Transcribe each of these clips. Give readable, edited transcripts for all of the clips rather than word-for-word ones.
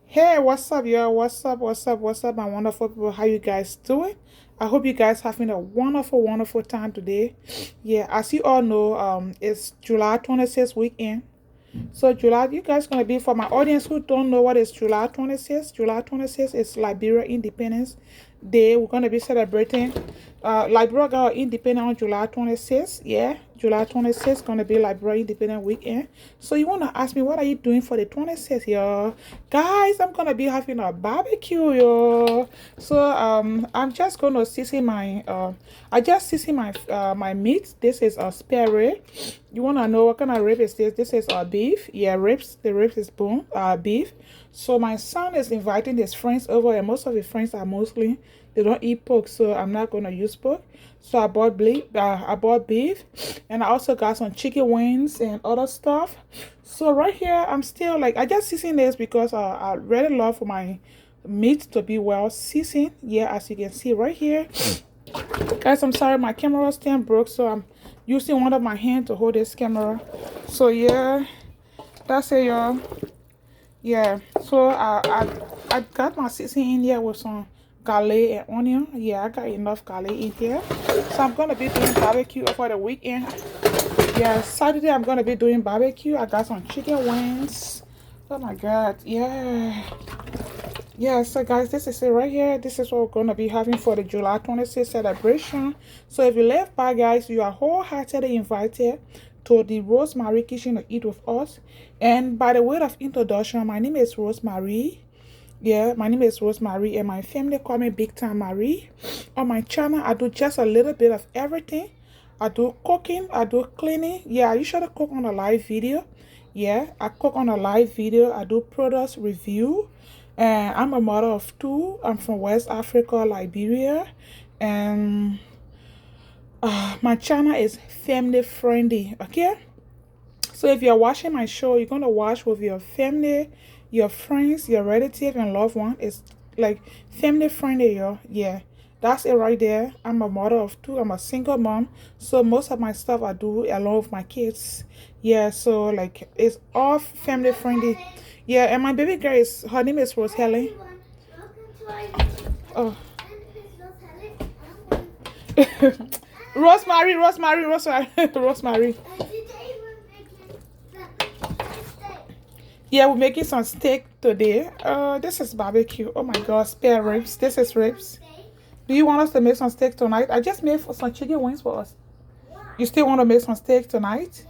Hey, what's up, y'all? What's up, my wonderful people? How you guys doing? I hope you guys having a wonderful time today. Yeah, as you all know, it's July 26th weekend. So July, you guys gonna be for my audience who don't know what is July 26th. July 26th is Liberia Independence Day. We're gonna be celebrating. Liberia got independent on July 26th. Yeah, July 26th gonna be Liberia Independent Weekend. So you wanna ask me what are you doing for the 26th, y'all? Guys, I'm gonna be having a barbecue, y'all. So I'm just gonna season my I just season my meat. This is a spare rib. You wanna know what kind of rib is this? This is beef. Yeah, ribs. The ribs is bone. Beef. So my son is inviting his friends over, and most of his friends are mostly they don't eat pork, so I'm not gonna use pork. So I bought beef, and I also got some chicken wings and other stuff. So right here, I'm still like I just season this because I really love for my meat to be well seasoned. Yeah, as you can see right here. Guys, I'm sorry, my camera stand broke, so I'm using one of my hands to hold this camera. So yeah, that's it, y'all. Yeah, so I got my seasoning in here with some garlic and onion. Yeah, I got enough garlic in here. So I'm gonna be doing barbecue over the weekend. Yeah, Saturday I'm gonna be doing barbecue. I got some chicken wings. Oh my god, yeah. Yeah, so guys, this is it right here. This is what we're going to be having for the July 26th celebration. So if you live by, guys, you are wholeheartedly invited to the Rosemary Kitchen to eat with us. And by the way of introduction, my name is Rosemary. Yeah, my name is Rosemary, and my family call me Big Time Marie. On my channel, I do just a little bit of everything. I do cooking, I do cleaning. Yeah, I usually cook on a live video. Yeah, I cook on a live video. I do products review. And I'm a mother of two. I'm from West Africa, Liberia. And my channel is family friendly. Okay? So if you're watching my show, you're gonna watch with your family, your friends, your relative, and loved one. It's like family friendly, yo. Yeah, that's it right there. I'm a mother of two. I'm a single mom, so most of my stuff I do along with my kids. Yeah, so like it's all family friendly. Yeah, and my baby girl is her name is Rose Helen. Oh. Rosemary. Yeah, we're making some steak today. This is barbecue. Oh my god, spare ribs. This is ribs. Do you want us to make some steak tonight? I just made some chicken wings for us. You still want to make some steak tonight?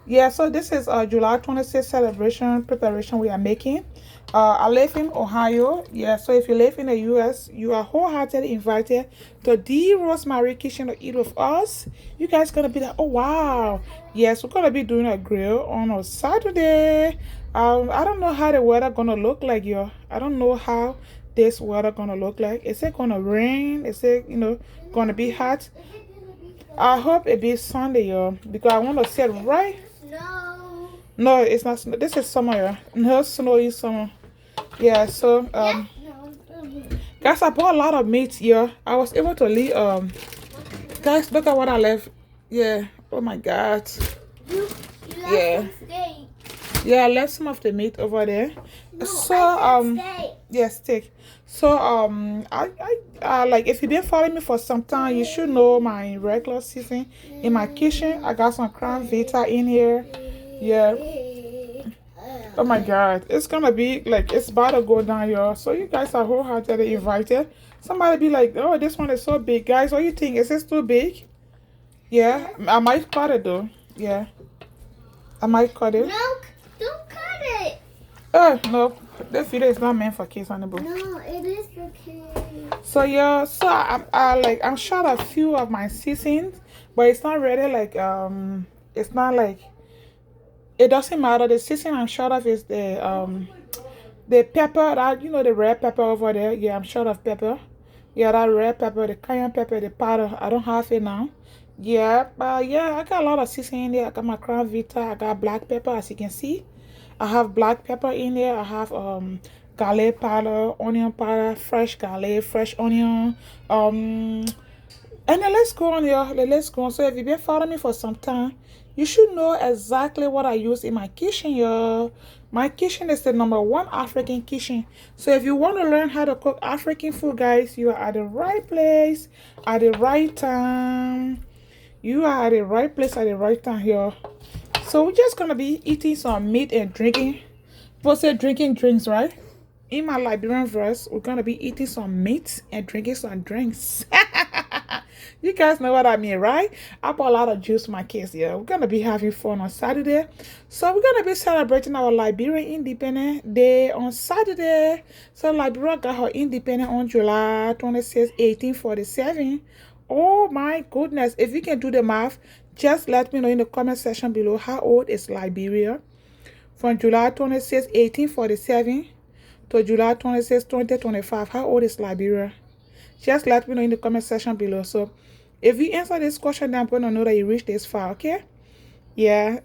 Yeah, so this is July 26th celebration preparation we are making. I live in Ohio. Yeah, so if you live in the US, you are wholeheartedly invited to the Rosemary Kitchen to eat with us. You guys gonna be like, oh wow. Yes, we're gonna be doing a grill on a Saturday. I don't know how the weather gonna look like, yo. I don't know how this weather gonna look like. Is it gonna rain? Is it, gonna be hot? I hope it be Sunday, yo, because I want to sit right. No, it's not snow. This is summer, yeah. No snow in summer. Yeah, so guys, I bought a lot of meat, yeah. I was able to leave guys, look at what I left. Yeah. Oh my god. Yeah. Yeah, I left some of the meat over there. So yeah, steak. So like if you've been following me for some time, you should know my regular season in my kitchen. I got some Crown Vita in here. Yeah. Oh my god, it's gonna be like it's about to go down, y'all. So you guys are wholeheartedly invited. Somebody be like, oh, this one is so big, guys. What do you think? Is this too big? Yeah, I might cut it though. Yeah, I might cut it. No, don't cut it. Oh no, this video is not meant for kids on the book. No, it is for kids. So yeah, so I'm short a few of my seasons, but it's not really like it's not like it doesn't matter. The season I'm short of is the pepper that the red pepper over there. Yeah, I'm short of pepper. Yeah, that red pepper, the cayenne pepper, the powder. I don't have it now. Yeah, but yeah, I got a lot of seasoning in there. I got my Crown Vita. I got black pepper, as you can see. I have black pepper in there. I have garlic powder, onion powder, fresh garlic, fresh onion. And then let's go on here. Let's go on. So if you've been following me for some time, you should know exactly what I use in my kitchen, y'all. My kitchen is the #1 African kitchen. So if you want to learn how to cook African food, guys, you are at the right place at the right time. You are at the right place at the right time here. So we're just gonna be eating some meat and drinking. People say drinking drinks, right? In my Liberian verse, we're gonna be eating some meat and drinking some drinks. You guys know what I mean, right? I bought a lot of juice for my kids. Yeah, we're gonna be having fun on Saturday. So we're gonna be celebrating our Liberian Independence Day on Saturday. So Liberia got her independence on July 26, 1847. Oh my goodness. If you can do the math, just let me know in the comment section below how old is Liberia. From July 26, 1847 to July 26, 2025. How old is Liberia? Just let me know in the comment section below. So if you answer this question, then I'm going to know that you reached this far, okay? Yeah.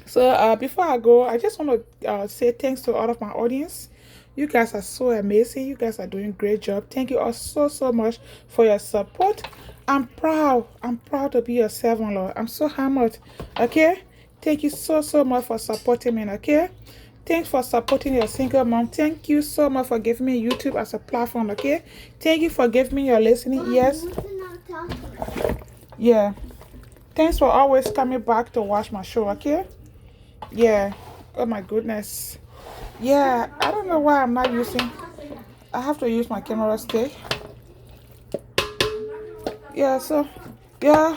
So before I go, I just want to say thanks to all of my audience. You guys are so amazing. You guys are doing a great job. Thank you all so much for your support. I'm proud. I'm proud to be your servant, Lord. I'm so humbled, okay? Thank you so much for supporting me, okay? Thanks for supporting your single mom. Thank you so much for giving me YouTube as a platform, okay? Thank you for giving me your listening ears. Yeah. Thanks for always coming back to watch my show, okay? Yeah. Oh my goodness. Yeah, I don't know why I'm not using. I have to use my camera stick. Yeah, so yeah.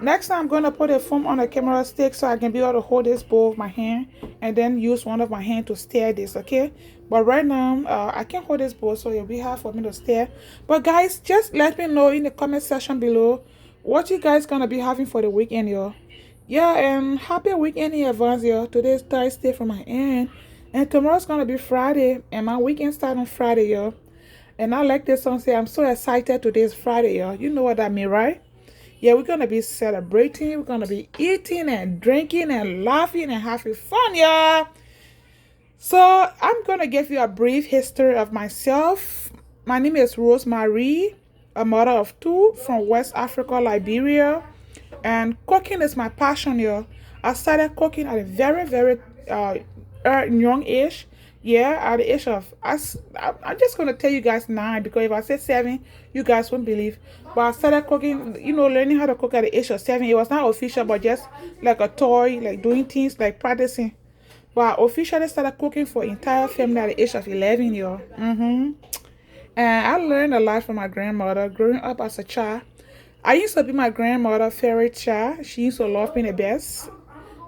Next time I'm going to put a foam on the camera stick so I can be able to hold this bowl with my hand and then use one of my hands to stir this, okay? But right now, I can't hold this bowl, so it'll be hard for me to stir. But guys, just let me know in the comment section below what you guys gonna be having for the weekend, yo. Yeah, and happy weekend in advance, yo. Today's Thursday for my end, and tomorrow's gonna be Friday, and my weekend start on Friday, yo. And I like this song say, I'm so excited today's Friday, yo. You know what I mean, right? Yeah, we're gonna be celebrating, we're gonna be eating and drinking and laughing and having fun, yeah. So I'm gonna give you a brief history of myself. My name is Rosemary, a mother of 2 from West Africa, Liberia, and cooking is my passion, yeah. I started cooking at a very young age. Yeah, at the age of, I'm just going to tell you guys 9, because if I say 7, you guys won't believe. But I started cooking, learning how to cook at the age of 7. It was not official, but just like a toy, like doing things, like practicing. But I officially started cooking for entire family at the age of 11, y'all. And I learned a lot from my grandmother growing up as a child. I used to be my grandmother's favorite child. She used to love me the best.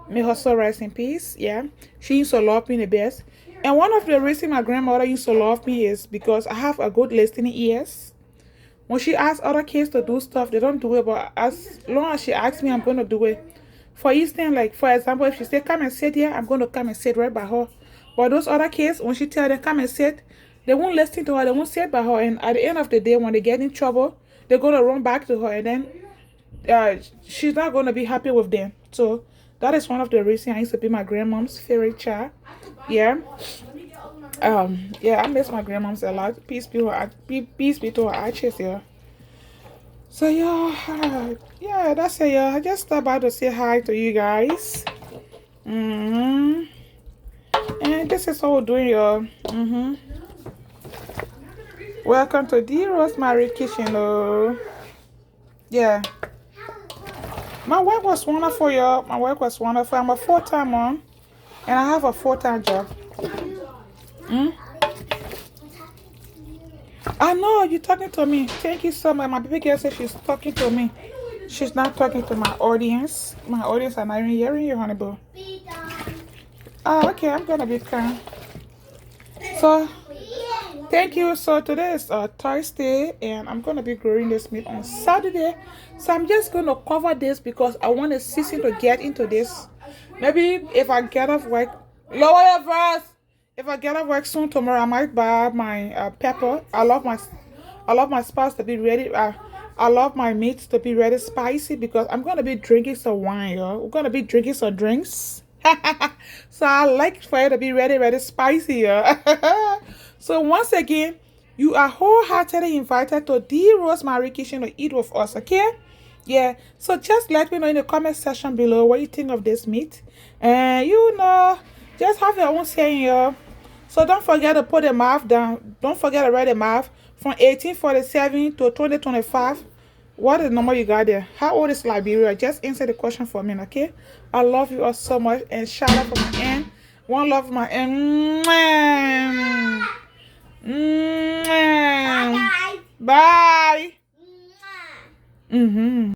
May her soul rest in peace. Yeah, she used to love me the best. And one of the reasons my grandmother used to love me is because I have a good listening ears. When she asks other kids to do stuff, they don't do it. But as long as she asks me, I'm going to do it. For instance, like for example, if she say come and sit here, I'm going to come and sit right by her. But those other kids, when she tell them come and sit, they won't listen to her. They won't sit by her. And at the end of the day, when they get in trouble, they're going to run back to her. And then she's not going to be happy with them. So that is one of the reasons I used to be my grandmom's favorite child. Yeah. Yeah, I miss my grandmom's a lot. Peace be to her ashes, yeah. So yeah, that's it, yeah. I just stopped by to say hi to you guys. And this is how we're doing, y'all. Welcome to the Rosemary Kitchen, oh. Yeah. My work was wonderful, y'all. My work was wonderful. I'm a full-time mom, and I have a full-time job. I know you're talking to me. Thank you so much. My baby girl said she's talking to me. She's not talking to my audience. My audience are not even hearing you, honey boo. Oh, okay. I'm gonna be calm. So, thank you. So today is Thursday, and I'm gonna be growing this meat on Saturday. So I'm just gonna cover this because I want a season to get into this. Maybe if I get off work, lower your voice. If I get off work soon tomorrow, I might buy my pepper. I love my spice to be ready. I love my meat to be ready spicy because I'm gonna be drinking some wine, y'all. We're gonna be drinking some drinks. So I like for it to be ready spicy, y'all. So once again, you are wholeheartedly invited to the Rosemary Kitchen to eat with us, okay? Yeah. So just let me know in the comment section below what you think of this meat. And Just have your own saying, y'all. So don't forget to put the math down. Don't forget to write the math from 1847 to 2025. What is the number you got there? How old is Liberia? Just answer the question for me, okay? I love you all so much, and shout out for my end. One love for my end. Bye, guys. Bye. Mwah. Mm-hmm.